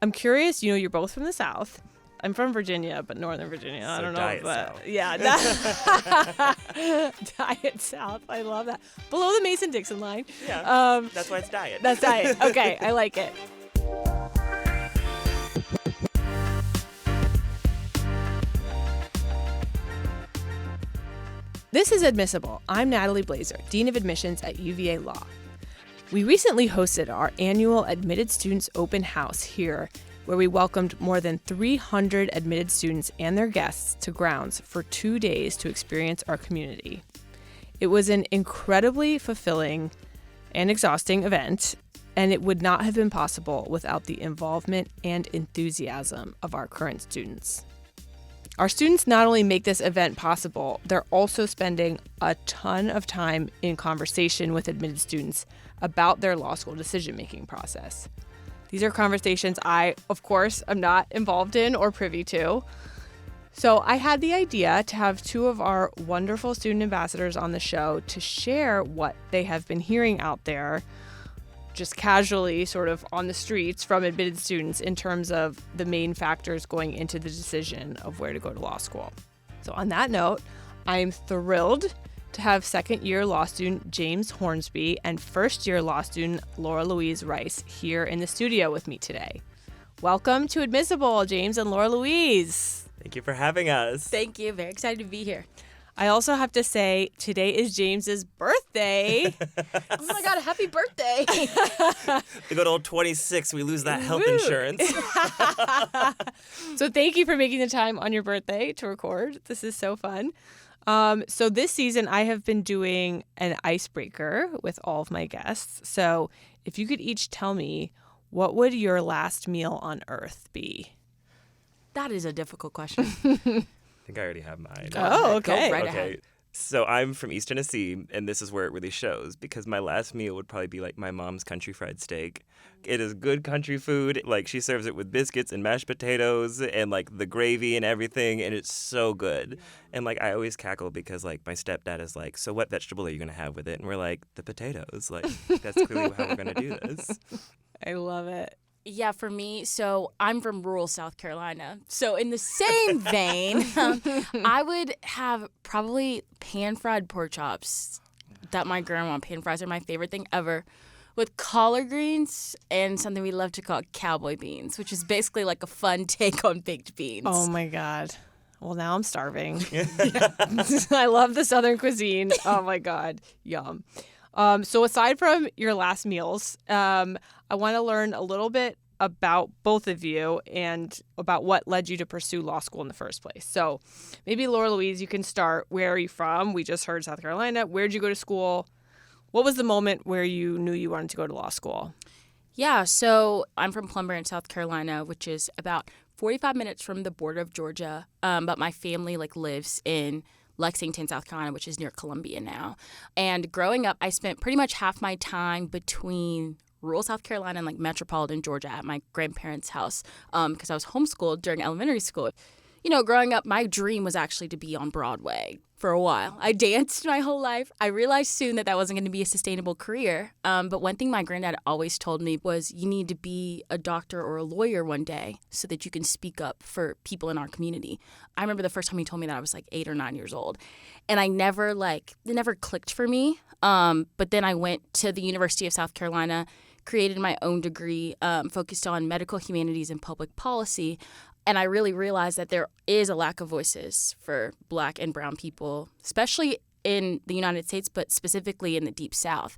I'm curious, you're both from the South. I'm from Virginia, but Northern Virginia. I don't know. Diet South. Yeah. Diet South. I love that. Below the Mason-Dixon line. Yeah. That's why it's diet. That's diet. Okay. I like it. This is Admissible. I'm Natalie Blazer, Dean of Admissions at UVA Law. We recently hosted our annual Admitted Students Open House here, where we welcomed more than 300 admitted students and their guests to grounds for 2 days to experience our community. It was an incredibly fulfilling and exhausting event, and it would not have been possible without the involvement and enthusiasm of our current students. Our students not only make this event possible, they're also spending a ton of time in conversation with admitted students about their law school decision-making process. These are conversations I, of course, am not involved in or privy to. So I had the idea to have two of our wonderful student ambassadors on the show to share what they have been hearing out there, just casually sort of on the streets from admitted students in terms of the main factors going into the decision of where to go to law school. So on that note, I'm thrilled to have second-year law student James Hornsby and first-year law student Laura Louise Rice here in the studio with me today. Welcome to Admissible, James and Laura Louise. Thank you for having us. Thank you. Very excited to be here. I also have to say, today is James's birthday. Oh my God, happy birthday. We go to old 26, we lose that health insurance. So thank you for making the time on your birthday to record. This is so fun. So this season, I have been doing an icebreaker with all of my guests. So if you could each tell me, what would your last meal on Earth be? That is a difficult question. I think I already have mine. Oh, okay. Go right ahead. So I'm from East Tennessee, and this is where it really shows, because my last meal would probably be like my mom's country fried steak. It is good country food. Like, she serves it with biscuits and mashed potatoes and like the gravy and everything, and it's so good. And like, I always cackle because like my stepdad is like, so what vegetable are you gonna have with it? And we're like, the potatoes. Like, that's clearly how we're gonna do this. I love it. Yeah, for me, so I'm from rural South Carolina. So in the same vein, I would have probably pan-fried pork chops that my grandma pan-fries are my favorite thing ever, with collard greens and something we love to call cowboy beans, which is basically like a fun take on baked beans. Oh, my God. Well, now I'm starving. I love the Southern cuisine. Oh, my God. Yum. So aside from your last meals, I want to learn a little bit about both of you and about what led you to pursue law school in the first place. So maybe Laura Louise, you can start. Where are you from? We just heard South Carolina. Where did you go to school? What was the moment where you knew you wanted to go to law school? Yeah, so I'm from Plum Branch, South Carolina, which is about 45 minutes from the border of Georgia. But my family lives in Lexington, South Carolina, which is near Columbia now. And growing up, I spent pretty much half my time between rural South Carolina and metropolitan Georgia at my grandparents' house because I was homeschooled during elementary school. Growing up, my dream was actually to be on Broadway for a while. I danced my whole life. I realized soon that wasn't going to be a sustainable career. But one thing my granddad always told me was you need to be a doctor or a lawyer one day so that you can speak up for people in our community. I remember the first time he told me that I was 8 or 9 years old. And it never clicked for me. But then I went to the University of South Carolina, created my own degree, focused on medical humanities and public policy. And I really realized that there is a lack of voices for Black and brown people, especially in the United States, but specifically in the Deep South.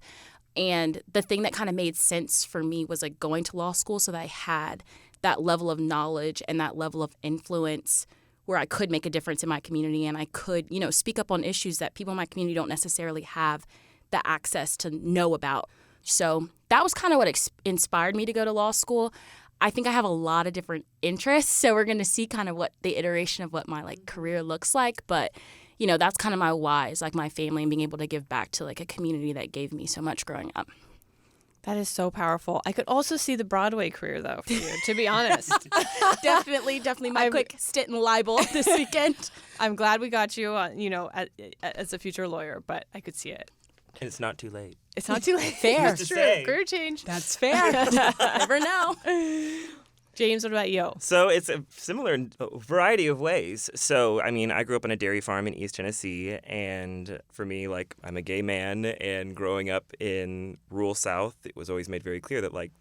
And the thing that kind of made sense for me was going to law school so that I had that level of knowledge and that level of influence where I could make a difference in my community and I could, speak up on issues that people in my community don't necessarily have the access to know about. So that was kind of what inspired me to go to law school. I think I have a lot of different interests, so we're going to see kind of what the iteration of what my career looks like. But, that's kind of my why is my family and being able to give back to a community that gave me so much growing up. That is so powerful. I could also see the Broadway career, though, for you, to be honest. Definitely my quick stint in libel this weekend. I'm glad we got you, as a future lawyer, but I could see it. And it's not too late. It's not too late. Fair. True. Career change. That's fair. Never know. James, what about you? So it's a similar variety of ways. So, I mean, I grew up on a dairy farm in East Tennessee, and for me, like, I'm a gay man, and growing up in rural South, it was always made very clear that, like,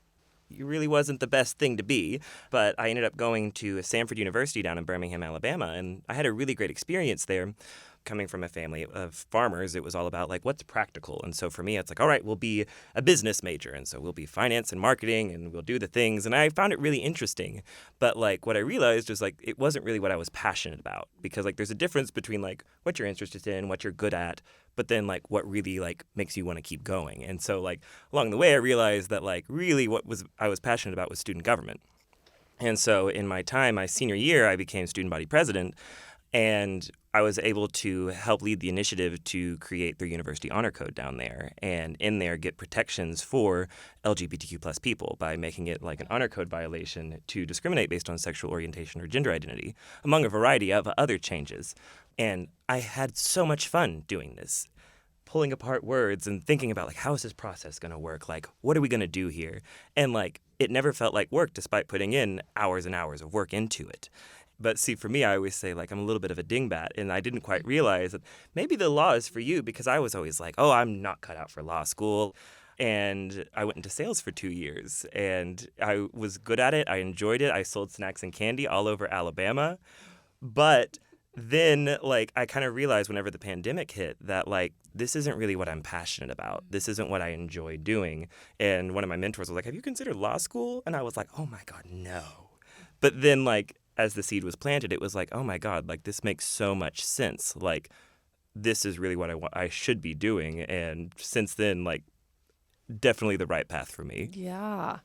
it really wasn't the best thing to be. But I ended up going to Samford University down in Birmingham, Alabama, and I had a really great experience there. Coming from a family of farmers, it was all about like what's practical. And so for me, it's like, all right, we'll be a business major. And so we'll be finance and marketing and we'll do the things. And I found it really interesting. But like what I realized was like it wasn't really what I was passionate about, because like there's a difference between like what you're interested in, what you're good at, but then like what really like makes you want to keep going. And so like along the way, I realized that like really I was passionate about was student government. And so in my time, my senior year, I became student body president. And I was able to help lead the initiative to create their university honor code down there, and in there get protections for LGBTQ plus people by making it like an honor code violation to discriminate based on sexual orientation or gender identity, among a variety of other changes. And I had so much fun doing this, pulling apart words and thinking about like, how is this process going to work? Like, what are we going to do here? And like, it never felt like work despite putting in hours and hours of work into it. But see, for me, I always say, like, I'm a little bit of a dingbat, and I didn't quite realize that maybe the law is for you, because I was always like, oh, I'm not cut out for law school. And I went into sales for 2 years, and I was good at it. I enjoyed it. I sold snacks and candy all over Alabama. But then, like, I kind of realized whenever the pandemic hit that, like, this isn't really what I'm passionate about. This isn't what I enjoy doing. And one of my mentors was like, have you considered law school? And I was like, oh, my God, no. But then, like, as the seed was planted, it was like, oh my God, like this makes so much sense. Like this is really what I should be doing. And since then, like definitely the right path for me. Yeah.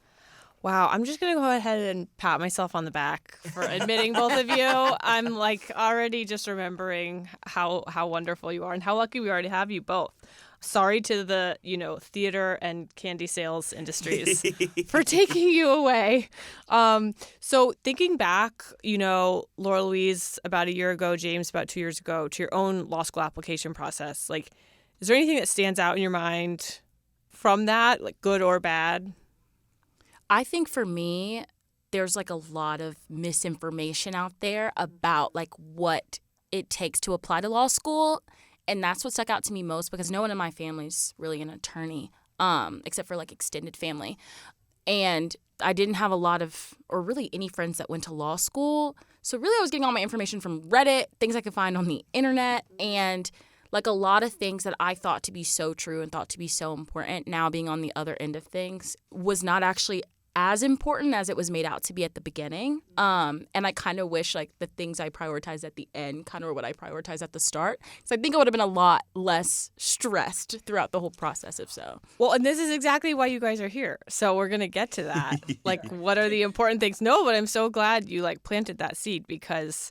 Wow. I'm just going to go ahead and pat myself on the back for admitting both of you. I'm like already just remembering how wonderful you are and how lucky we are to have you both. Sorry to the, theater and candy sales industries for taking you away. So thinking back, Laura Louise about a year ago, James about 2 years ago, to your own law school application process, like, is there anything that stands out in your mind from that, like good or bad? I think for me, there's like a lot of misinformation out there about like what it takes to apply to law school. And that's what stuck out to me most, because no one in my family's really an attorney, except for like extended family. And I didn't have a lot of, or really any friends that went to law school. So really I was getting all my information from Reddit, things I could find on the internet, and like a lot of things that I thought to be so true and thought to be so important, now being on the other end of things, was not actually as important as it was made out to be at the beginning. And I kind of wish like the things I prioritized at the end kind of were what I prioritized at the start. So I think I would have been a lot less stressed throughout the whole process if so. Well, and this is exactly why you guys are here. So we're going to get to that. Like, what are the important things? No, but I'm so glad you like planted that seed, because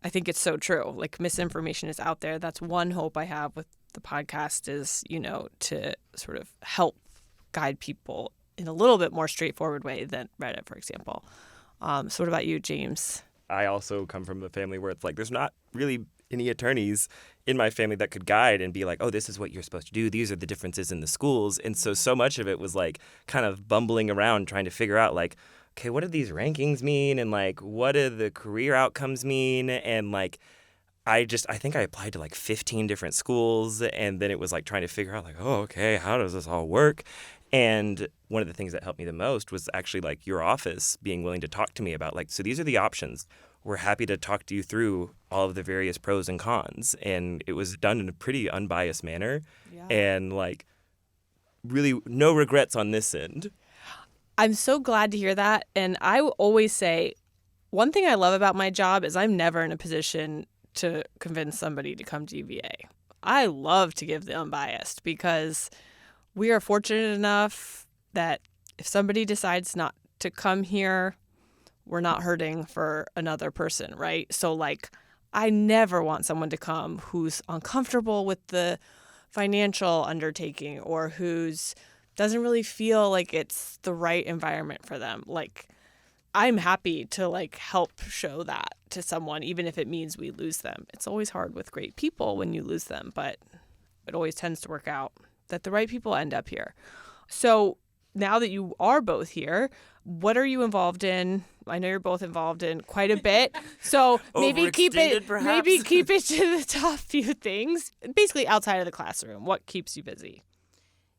I think it's so true. Like misinformation is out there. That's one hope I have with the podcast is, to sort of help guide people in a little bit more straightforward way than Reddit, for example. So what about you, James? I also come from a family where it's like there's not really any attorneys in my family that could guide and be like, oh, this is what you're supposed to do. These are the differences in the schools. And so much of it was like kind of bumbling around trying to figure out like, okay, what do these rankings mean? And like, what do the career outcomes mean? And like, I think I applied to like 15 different schools. And then it was like trying to figure out like, oh, okay, how does this all work? And one of the things that helped me the most was actually like your office being willing to talk to me about like, so these are the options. We're happy to talk to you through all of the various pros and cons. And it was done in a pretty unbiased manner. Yeah. And like really no regrets on this end. I'm so glad to hear that. And I will always say one thing I love about my job is I'm never in a position to convince somebody to come to UVA. I love to give the unbiased, because we are fortunate enough that if somebody decides not to come here, we're not hurting for another person, right? So like, I never want someone to come who's uncomfortable with the financial undertaking or who's doesn't really feel like it's the right environment for them. Like, I'm happy to like help show that to someone, even if it means we lose them. It's always hard with great people when you lose them, but it always tends to work out that the right people end up here. So now that you are both here, what are you involved in I know you're both involved in quite a bit, so maybe keep it to the top few things. Basically, outside of the classroom, what keeps you busy?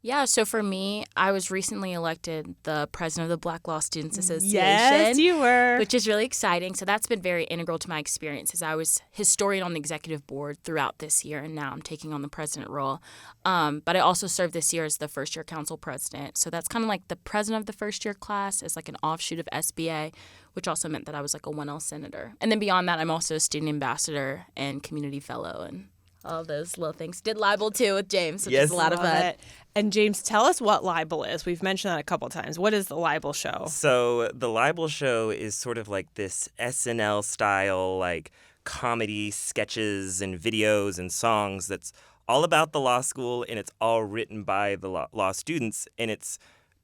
Yeah, so for me, I was recently elected the president of the Black Law Students Association. Yes, you were. Which is really exciting. So that's been very integral to my experience as I was historian on the executive board throughout this year, and now I'm taking on the president role. But I also served this year as the first-year council president. So that's kind of like the president of the first-year class as like an offshoot of SBA, which also meant that I was like a 1L senator. And then beyond that, I'm also a student ambassador and community fellow and all those little things. Did Libel too with James, which is a lot of fun. And James, tell us what Libel is. We've mentioned that a couple of times. What is the Libel show? So the Libel show is sort of like this SNL style, like comedy sketches and videos and songs that's all about the law school, and it's all written by the law students, and it's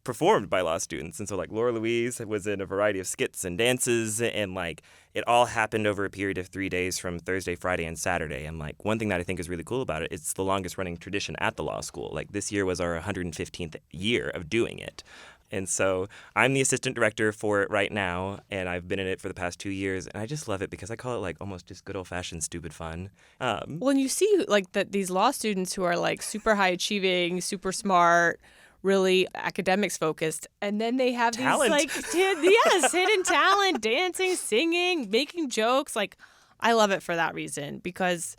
performed by law students. And so like Laura Louise was in a variety of skits and dances, and like it all happened over a period of 3 days from Thursday, Friday, and Saturday. And like one thing that I think is really cool about it, it's the longest running tradition at the law school. Like this year was our 115th year of doing it. And so I'm the assistant director for it right now, and I've been in it for the past 2 years, and I just love it because I call it like almost just good old-fashioned stupid fun. Well, and you see like these law students who are like super high achieving, super smart, really academics focused, and then they have talent. These like hidden talent, dancing, singing, making jokes. Like I love it for that reason, because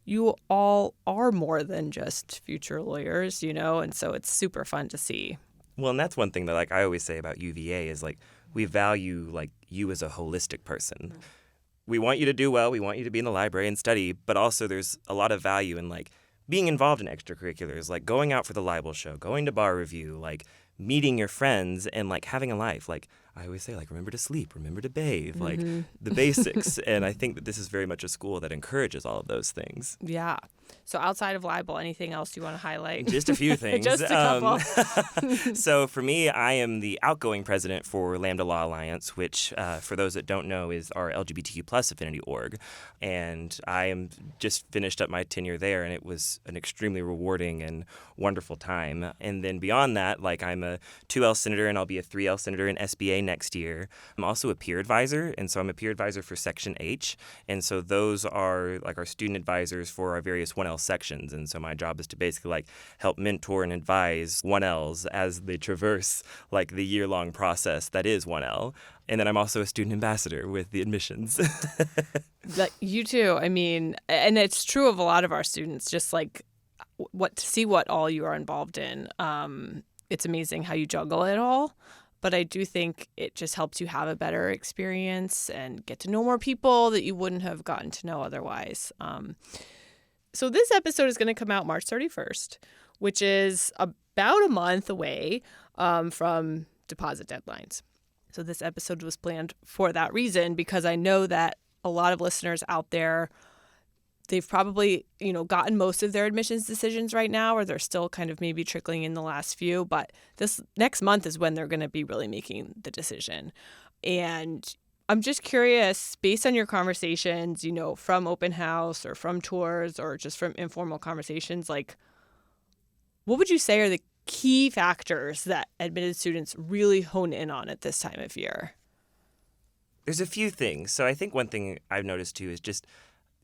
you all are more than just future lawyers, and so it's super fun to see. Well, and that's one thing that like I always say about UVA is like we value like you as a holistic person. We want you to do well, we want you to be in the library and study, but also there's a lot of value in like being involved in extracurriculars, like going out for the Libel show, going to bar review, like meeting your friends, and like having a life. Like I always say, like remember to sleep, remember to bathe, like the basics. And I think that this is very much a school that encourages all of those things. Yeah. So outside of Libel, anything else you want to highlight? Just a few things. Just a couple. So for me, I am the outgoing president for Lambda Law Alliance, which for those that don't know is our LGBTQ plus affinity org. And I am just finished up my tenure there, and it was an extremely rewarding and wonderful time. And then beyond that, like I'm a 2L senator, and I'll be a 3L senator in SBA next year. I'm also a peer advisor, and so I'm a peer advisor for Section H. And so those are like our student advisors for our various 1L sections. And so my job is to basically like help mentor and advise 1Ls as they traverse like the year-long process that is 1L. And then I'm also a student ambassador with the admissions. You too. I mean, and it's true of a lot of our students, just like to see what all you are involved in. It's amazing how you juggle it all. But I do think it just helps you have a better experience and get to know more people that you wouldn't have gotten to know otherwise. So this episode is going to come out March 31st, which is about a month away from deposit deadlines. So this episode was planned for that reason, because I know that a lot of listeners out there, they've probably, gotten most of their admissions decisions right now, or they're still kind of maybe trickling in the last few. But this next month is when they're going to be really making the decision. And I'm just curious, based on your conversations, from open house or from tours or just from informal conversations, like what would you say are the key factors that admitted students really hone in on at this time of year? There's a few things. So I think one thing I've noticed too is just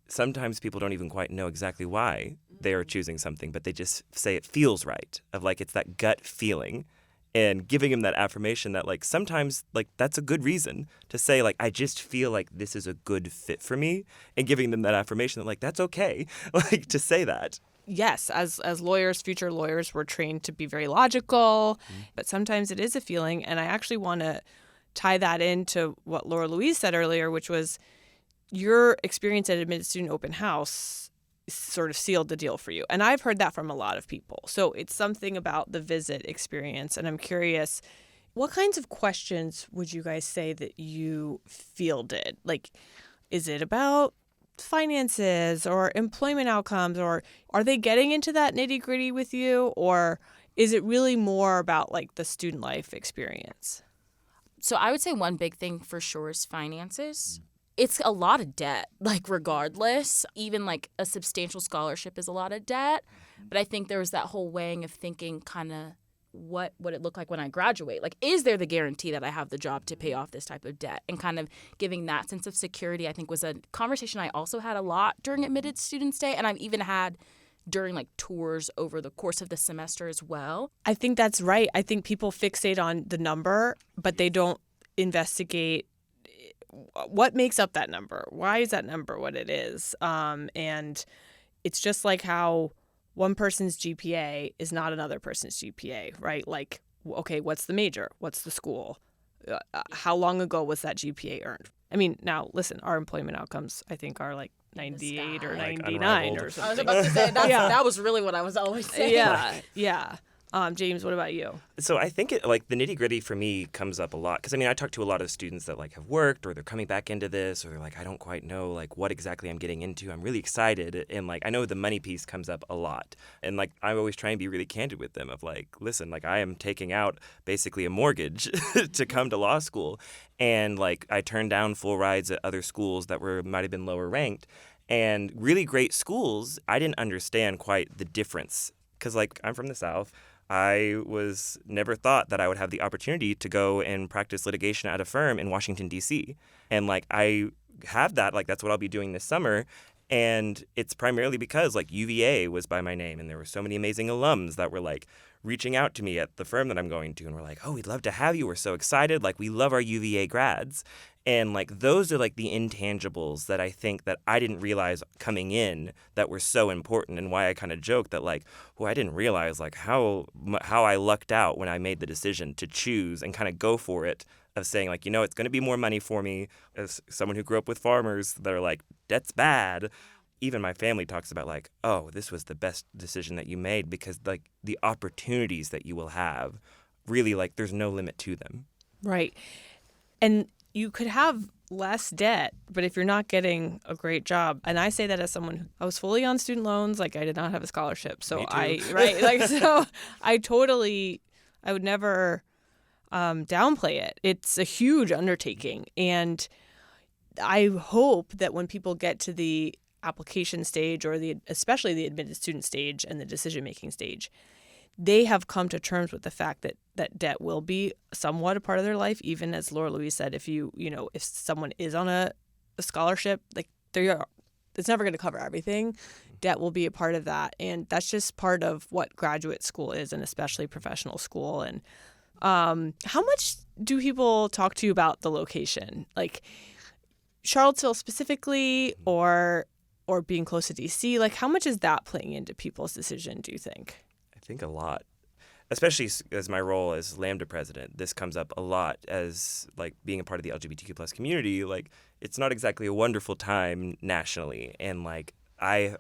sometimes people don't even quite know exactly why they are choosing something, but they just say it feels right, of like it's that gut feeling. And giving them that affirmation that like sometimes like that's a good reason to say like I just feel like this is a good fit for me, and giving them that affirmation that like that's okay, like to say that. Yes, as lawyers, future lawyers, we're trained to be very logical, but sometimes it is a feeling. And I actually want to tie that into what Laura Louise said earlier, which was your experience at Admitted Student Open House sort of sealed the deal for you. And I've heard that from a lot of people. So it's something about the visit experience. And I'm curious, what kinds of questions would you guys say that you fielded? Like, is it about finances or employment outcomes, or are they getting into that nitty gritty with you? Or is it really more about like the student life experience? So I would say one big thing for sure is finances. It's a lot of debt, like regardless. Even like a substantial scholarship is a lot of debt. But I think there was that whole weighing of thinking kind of what would it look like when I graduate? Like, is there the guarantee that I have the job to pay off this type of debt? And kind of giving that sense of security, I think, was a conversation I also had a lot during Admitted Students Day. And I've even had during like tours over the course of the semester as well. I think that's right. I think people fixate on the number, but they don't investigate what makes up that number. Why is that number what it is? And it's just like how one person's GPA is not another person's GPA, right? Like, okay, what's the major? What's the school? How long ago was that GPA earned? I mean, now, listen, our employment outcomes, I think, are like 98 or Like 99 unrivaled. or something. I was about to say, that was really what I was always saying. Yeah. James, what about you? So I think the nitty gritty for me comes up a lot because I talk to a lot of students that like have worked or they're coming back into this or they're like, I don't quite know like what exactly I'm getting into. I'm really excited. And like, I know the money piece comes up a lot. And like, I always try and be really candid with them of like, listen, like I am taking out basically a mortgage to come to law school. And like, I turned down full rides at other schools that might have been lower ranked. And really great schools, I didn't understand quite the difference because like I'm from the South. I was never thought that I would have the opportunity to go and practice litigation at a firm in Washington, D.C. And like I have that, like that's what I'll be doing this summer. And it's primarily because like UVA was by my name and there were so many amazing alums that were like reaching out to me at the firm that I'm going to and we're like, oh, we'd love to have you. We're so excited. Like we love our UVA grads. And like those are like the intangibles that I think that I didn't realize coming in that were so important and why I kind of joked that like, I didn't realize like how I lucked out when I made the decision to choose and kind of go for it of saying like, it's going to be more money for me as someone who grew up with farmers that are like, debt's bad. Even my family talks about like, oh, this was the best decision that you made because like the opportunities that you will have really like there's no limit to them. Right. And you could have less debt, but if you're not getting a great job, and I say that as someone I was fully on student loans, like I did not have a scholarship. So Me too. I would never downplay it. It's a huge undertaking. And I hope that when people get to the application stage or especially the admitted student stage and the decision-making stage, they have come to terms with the fact that debt will be somewhat a part of their life, even as Laura Louise said, if if someone is on a scholarship, like it's never going to cover everything. Debt will be a part of that. And that's just part of what graduate school is, and especially professional school. And how much do people talk to you about the location? Like Charlottesville specifically or being close to DC? Like how much is that playing into people's decision, do you think? I think a lot, especially as my role as Lambda president. This comes up a lot as like being a part of the LGBTQ plus community. Like it's not exactly a wonderful time nationally, and like I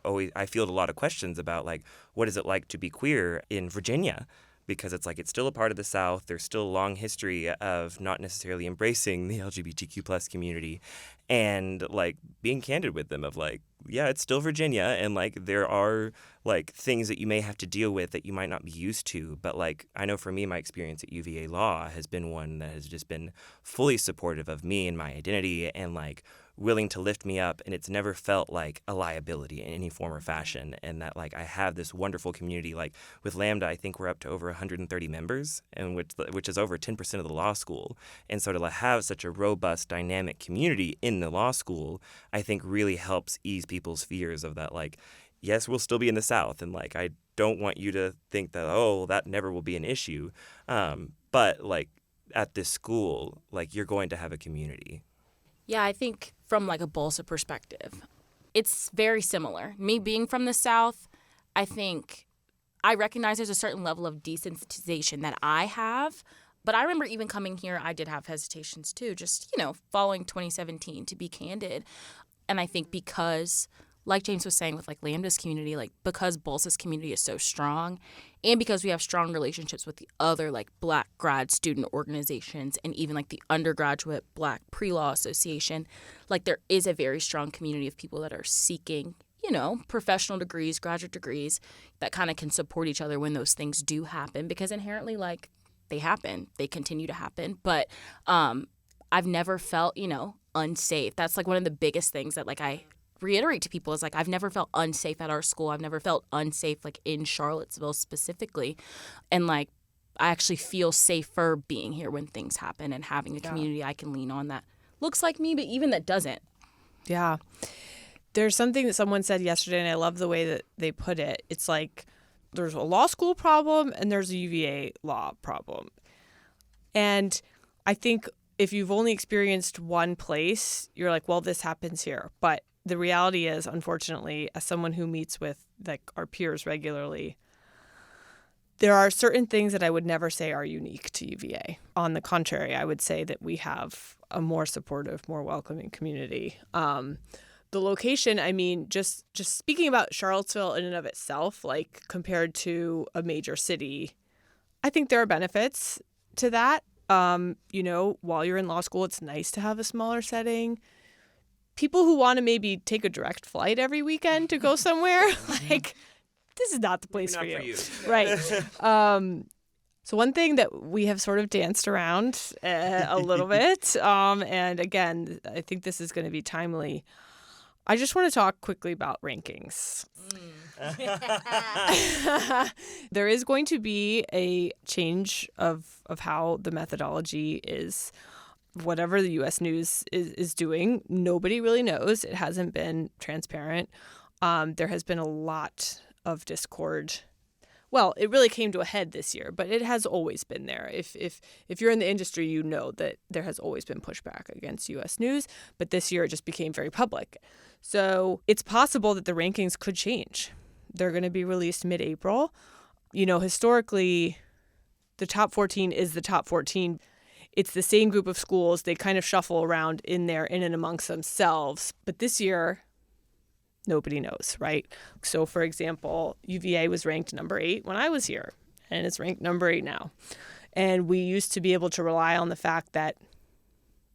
field a lot of questions about like what is it like to be queer in Virginia, because it's like it's still a part of the South. There's still a long history of not necessarily embracing the LGBTQ plus community, and like being candid with them of like, yeah, it's still Virginia, and like there are like things that you may have to deal with that you might not be used to. But like I know for me, my experience at UVA Law has been one that has just been fully supportive of me and my identity and like willing to lift me up, and it's never felt like a liability in any form or fashion. And that like I have this wonderful community. Like with Lambda, I think we're up to over 130 members, and which is over 10% of the law school. And so to have such a robust, dynamic community in the law school, I think really helps ease people's fears of that. Like, yes, we'll still be in the South, and like I don't want you to think that that never will be an issue. But like at this school, like you're going to have a community. Yeah, I think from like a BALSA perspective, it's very similar. Me being from the South, I think I recognize there's a certain level of desensitization that I have. But I remember even coming here, I did have hesitations too, just, following 2017, to be candid. And I think because, like James was saying with like Lambda's community, like because BALSA's community is so strong, and because we have strong relationships with the other like Black grad student organizations and even like the undergraduate Black pre-law association, like there is a very strong community of people that are seeking, professional degrees, graduate degrees that kind of can support each other when those things do happen, because inherently like they happen, they continue to happen. But I've never felt, unsafe. That's like one of the biggest things that like I reiterate to people is like I've never felt unsafe at our school. I've never felt unsafe like in Charlottesville specifically. And like I actually feel safer being here when things happen and having a community I can lean on that looks like me, but even that doesn't. Yeah. There's something that someone said yesterday, and I love the way that they put it. It's like there's a law school problem and there's a UVA law problem. And I think if you've only experienced one place, you're like, well, this happens here. But the reality is, unfortunately, as someone who meets with like our peers regularly, there are certain things that I would never say are unique to UVA. On the contrary, I would say that we have a more supportive, more welcoming community. The location, I mean, just speaking about Charlottesville in and of itself, like compared to a major city, I think there are benefits to that. While you're in law school, it's nice to have a smaller setting. People who want to maybe take a direct flight every weekend to go somewhere, like, this is not the place for you. Right. So one thing that we have sort of danced around a little bit, and again, I think this is going to be timely. I just want to talk quickly about rankings. There is going to be a change of how the methodology is. Whatever the U.S. News is doing, nobody really knows. It hasn't been transparent. There has been a lot of discord. Well, it really came to a head this year, but it has always been there. If you're in the industry, you know that there has always been pushback against U.S. News, but this year it just became very public. So it's possible that the rankings could change. They're going to be released mid-April. Historically, the top 14 is the top 14. It's the same group of schools. They kind of shuffle around in there, in and amongst themselves. But this year, nobody knows, right? So, for example, UVA was ranked number 8 when I was here, and it's ranked number 8 now. And we used to be able to rely on the fact that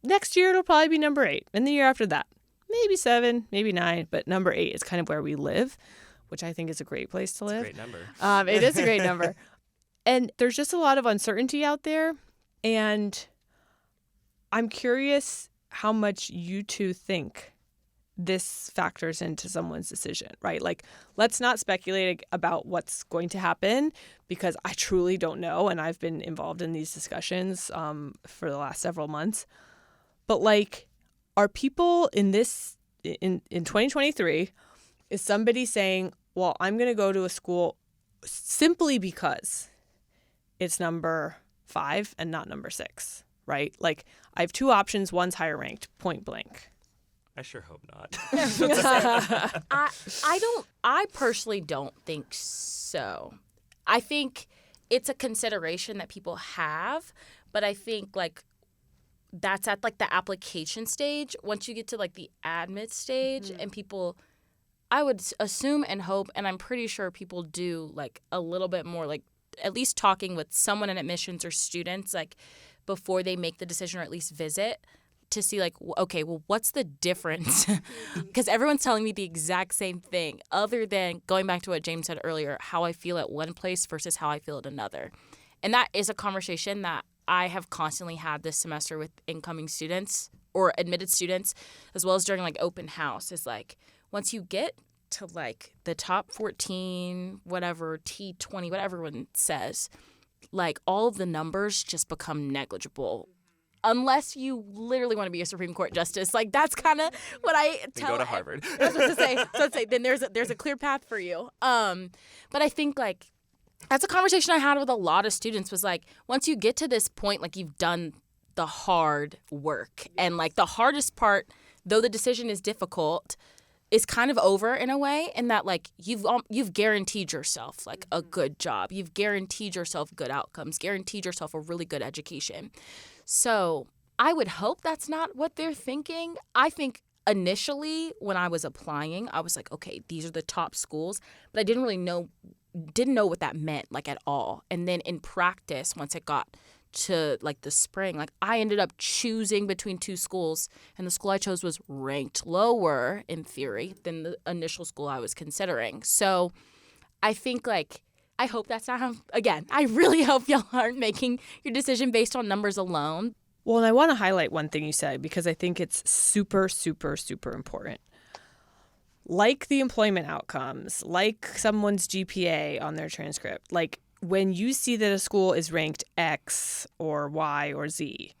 next year it'll probably be number 8, and the year after that, maybe 7, maybe 9, but number 8 is kind of where we live, which I think is a great place to live. It's a great number. It is a great number. And there's just a lot of uncertainty out there, and I'm curious how much you two think this factors into someone's decision, right? Like, let's not speculate about what's going to happen because I truly don't know. And I've been involved in these discussions for the last several months. But like, are people in 2023, is somebody saying, well, I'm going to go to a school simply because it's number 5 and not number 6, right? Like, I have 2 options. One's higher ranked, point blank. I sure hope not. I personally don't think so. I think it's a consideration that people have, but I think like that's at like the application stage. Once you get to like the admit stage and people, I would assume and hope, and I'm pretty sure people do like a little bit more, like at least talking with someone in admissions or students like before they make the decision or at least visit, to see like, okay, well, what's the difference? Because everyone's telling me the exact same thing, other than going back to what James said earlier, how I feel at one place versus how I feel at another. And that is a conversation that I have constantly had this semester with incoming students or admitted students, as well as during like open house, is like, once you get to like the top 14, whatever, T20, whatever one says, like all of the numbers just become negligible. Unless you literally want to be a Supreme Court justice. Like, that's kind of what I tell. Go to Harvard. I was going to say, then there's a clear path for you. But I think, like, that's a conversation I had with a lot of students was, like, once you get to this point, like, you've done the hard work. And, like, the hardest part, though the decision is difficult, is kind of over in a way, in that like you've guaranteed yourself like a good job, you've guaranteed yourself good outcomes, guaranteed yourself a really good education. So I would hope that's not what they're thinking. I think initially when I was applying, I was like, okay, these are the top schools, but I didn't know what that meant like at all. And then in practice, once it got to like the spring, like I ended up choosing between 2 schools, and the school I chose was ranked lower in theory than the initial school I was considering. So I think like, I hope that's not how, again, I really hope y'all aren't making your decision based on numbers alone. Well, and I want to highlight one thing you said because I think it's super, super, super important. Like the employment outcomes, like someone's GPA on their transcript, like when you see that a school is ranked X or Y or Z,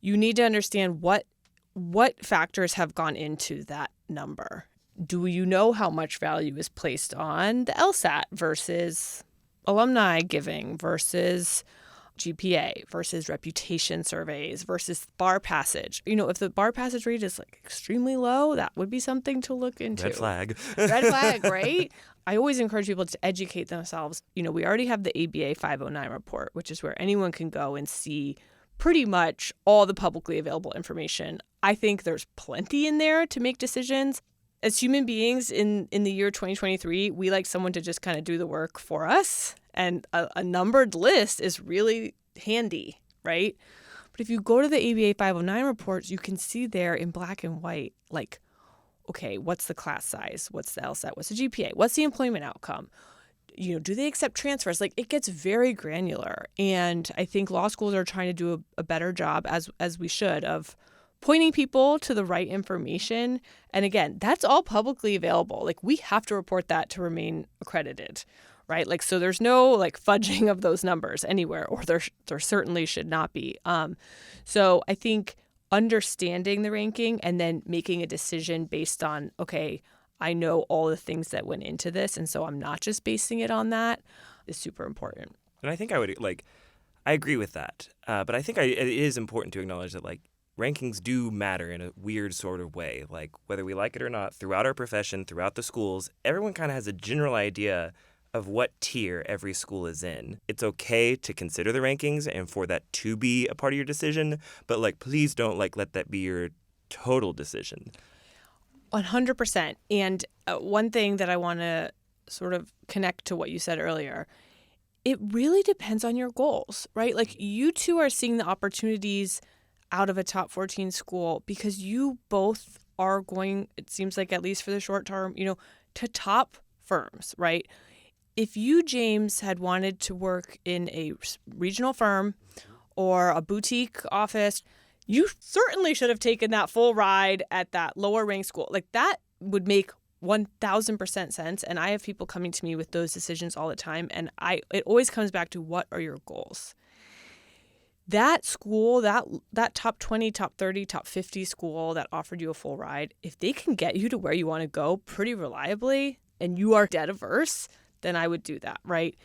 you need to understand what factors have gone into that number. Do you know how much value is placed on the LSAT versus alumni giving versus GPA versus reputation surveys versus bar passage? If the bar passage rate is like extremely low, that would be something to look into. Red flag. Red flag, right? I always encourage people to educate themselves. We already have the ABA 509 report, which is where anyone can go and see pretty much all the publicly available information. I think there's plenty in there to make decisions. As human beings in the year 2023, we like someone to just kind of do the work for us. And a numbered list is really handy, right? But if you go to the ABA 509 reports, you can see there in black and white, like, okay, what's the class size? What's the LSAT? What's the GPA? What's the employment outcome? Do they accept transfers? Like, it gets very granular. And I think law schools are trying to do a better job, as we should, of pointing people to the right information. And again, that's all publicly available. Like, we have to report that to remain accredited, right? Like, so there's no like fudging of those numbers anywhere, or there certainly should not be. So I think understanding the ranking and then making a decision based on, okay, I know all the things that went into this, and so I'm not just basing it on that, is super important. And I think I agree with that. But I think it is important to acknowledge that, like, rankings do matter in a weird sort of way. Like, whether we like it or not, throughout our profession, throughout the schools, everyone kind of has a general idea of what tier every school is in. It's okay to consider the rankings and for that to be a part of your decision, but, like, please don't, like, let that be your total decision. 100%. And one thing that I want to sort of connect to what you said earlier, it really depends on your goals, right? Like, you two are seeing the opportunities out of a top 14 school because you both are going, it seems like, at least for the short term, to top firms, right? If you, James, had wanted to work in a regional firm or a boutique office, you certainly should have taken that full ride at that lower ranked school. Like, that would make 1,000% sense. And I have people coming to me with those decisions all the time. And it always comes back to, what are your goals? That school, that top 20, top 30, top 50 school that offered you a full ride, if they can get you to where you want to go pretty reliably and you are debt averse, then I would do that, right?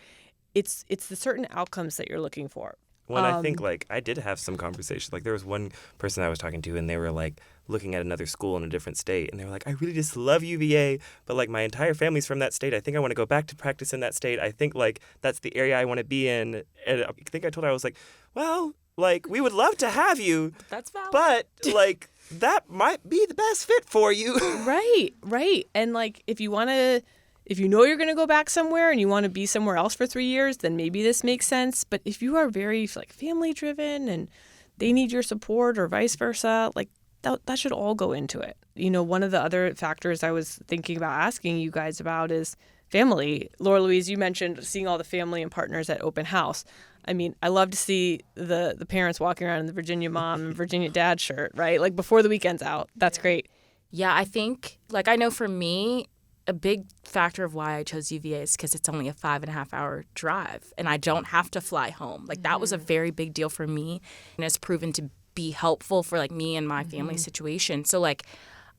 It's the certain outcomes that you're looking for. Well, I think, like, I did have some conversations. Like, there was one person I was talking to, and they were, like, looking at another school in a different state. And they were like, I really just love UVA, but, like, my entire family's from that state. I think I want to go back to practice in that state. I think, like, that's the area I want to be in. And I think I told her, I was like, well, like, we would love to have you. That's valid. But, like, that might be the best fit for you. Right. And, like, if you know you're going to go back somewhere and you want to be somewhere else for 3 years, then maybe this makes sense. But if you are very, like, family driven and they need your support or vice versa, like, that should all go into it. One of the other factors I was thinking about asking you guys about is family. Laura Louise, you mentioned seeing all the family and partners at open house. I mean, I love to see the parents walking around in the Virginia mom and Virginia dad shirt, right? Like, before the weekend's out. That's great. Yeah, I think, like, I know for me, a big factor of why I chose UVA is because it's only a 5.5-hour drive and I don't have to fly home. Like, that was a very big deal for me, and it's proven to be helpful for, like, me and my family situation. So, like,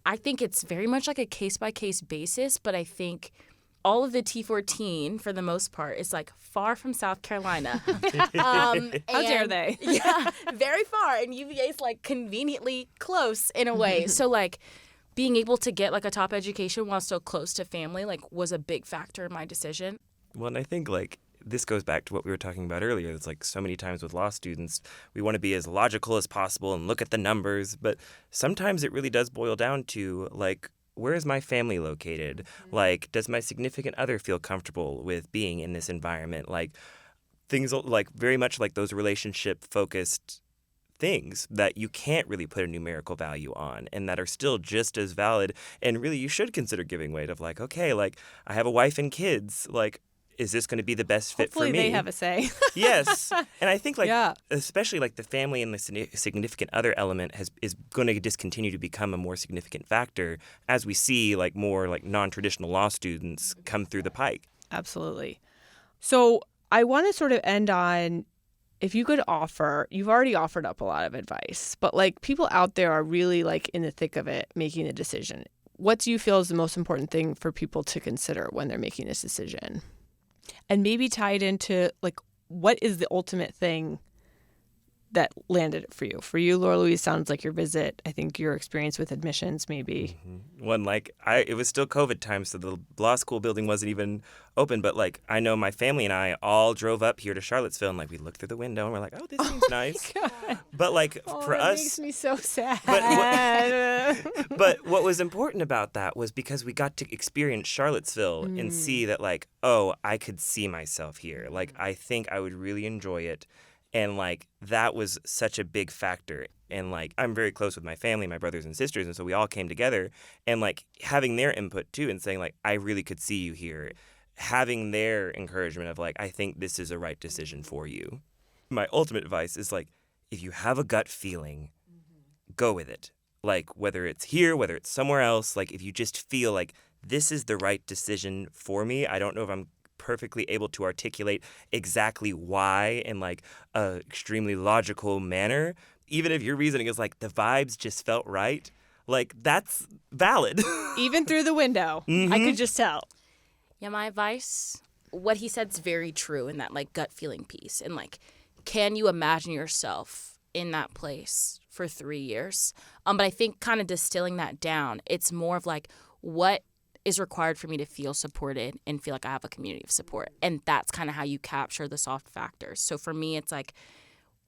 I think it's very much like a case-by-case basis, but I think all of the T14, for the most part, is, like, far from South Carolina. How dare they? Yeah, very far. And UVA is, like, conveniently close in a way. So, like, being able to get, like, a top education while still close to family, like, was a big factor in my decision. Well, and I think, like, this goes back to what we were talking about earlier. It's like so many times with law students, we want to be as logical as possible and look at the numbers. But sometimes it really does boil down to, like, where is my family located? Like, does my significant other feel comfortable with being in this environment? Like, things like very much like those relationship-focused things that you can't really put a numerical value on and that are still just as valid. And really, you should consider giving weight of, like, okay, like, I have a wife and kids. Like, is this going to be the best fit Hopefully for me? they have a say. Yes. And I think, like, Yeah. especially, like, the family and the significant other element is going to just continue to become a more significant factor as we see, like, more, like, non-traditional law students come through the pike. Absolutely. So I want to sort of end on, if you could offer, you've already offered up a lot of advice, but like people out there are really like in the thick of it, making a decision. What do you feel is the most important thing for people to consider when they're making this decision? And maybe tie it into like, what is the ultimate thing that landed it for you? For you, Laura Louise, sounds like your visit, I think your experience with admissions maybe. When it was still COVID time, so the law school building wasn't even open, but like I know my family and I all drove up here to Charlottesville, and like we looked through the window and we're like, oh, this seems nice. God. But like for that us, makes me so sad. But what was important about that was because we got to experience Charlottesville and see that like, oh, I could see myself here. Like I think I would really enjoy it. And, like, that was such a big factor. And, like, I'm very close with my family, my brothers and sisters, and so we all came together. And, like, having their input, too, and saying, like, I really could see you here. Having their encouragement of, like, I think this is a right decision for you. My ultimate advice is, like, if you have a gut feeling, go with it. Like, whether it's here, whether it's somewhere else, like, if you just feel like this is the right decision for me, I don't know if I'm perfectly able to articulate exactly why in like a extremely logical manner, even if your reasoning is like the vibes just felt right, like that's valid. Even through the window, I could just tell. Yeah, my advice, what he said is very true in that like gut feeling piece. And like, can you imagine yourself in that place for 3 years? But I think kind of distilling that down, it's more of like what is required for me to feel supported and feel like I have a community of support. And that's kind of how you capture the soft factors. So for me, it's like,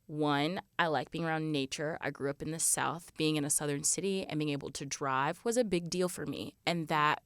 one, I like being around nature. I grew up in the South. Being in a southern city and being able to drive was a big deal for me. And that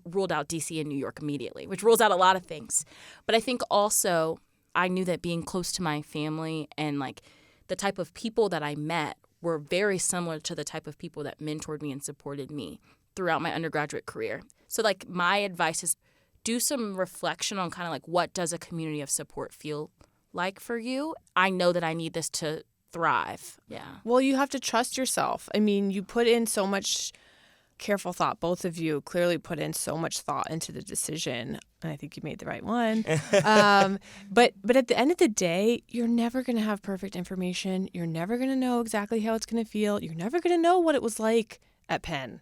ruled out DC and New York immediately, which rules out a lot of things. But I think also I knew that being close to my family and like the type of people that I met were very similar to the type of people that mentored me and supported me throughout my undergraduate career. So like my advice is do some reflection on kind of like what does a community of support feel like for you? I know that I need this to thrive. Yeah. Well, you have to trust yourself. I mean, you put in so much careful thought. Both of you clearly put in so much thought into the decision. And I think you made the right one. But at the end of the day, you're never going to have perfect information. You're never going to know exactly how it's going to feel. You're never going to know what it was like at Penn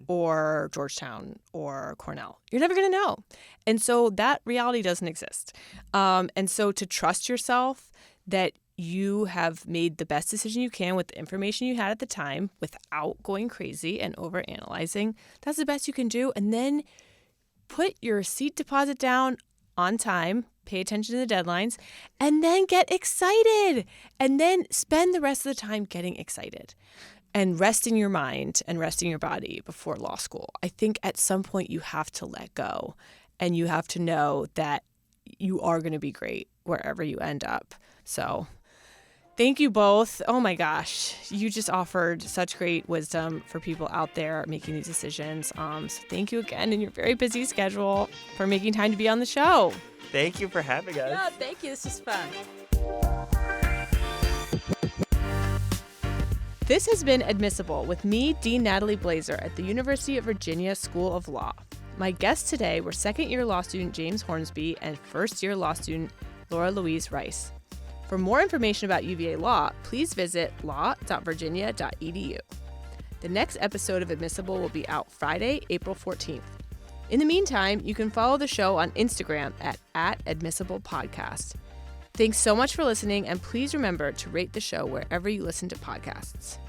or Georgetown or Cornell. You're never going to know. And so that reality doesn't exist. And so to trust yourself that you have made the best decision you can with the information you had at the time without going crazy and overanalyzing, that's the best you can do. And then put your seat deposit down on time, pay attention to the deadlines, and then get excited. And then spend the rest of the time getting excited. And resting your mind and resting your body before law school. I think at some point you have to let go and you have to know that you are going to be great wherever you end up. So thank you both. Oh my gosh, you just offered such great wisdom for people out there making these decisions. So thank you again in your very busy schedule for making time to be on the show. Thank you for having us. Yeah, thank you. This was fun. This has been Admissible with me, Dean Natalie Blazer at the University of Virginia School of Law. My guests today were second-year law student James Hornsby and first-year law student Laura Louise Rice. For more information about UVA Law, please visit law.virginia.edu. The next episode of Admissible will be out Friday, April 14th. In the meantime, you can follow the show on Instagram at Admissible Podcast. Thanks so much for listening, and please remember to rate the show wherever you listen to podcasts.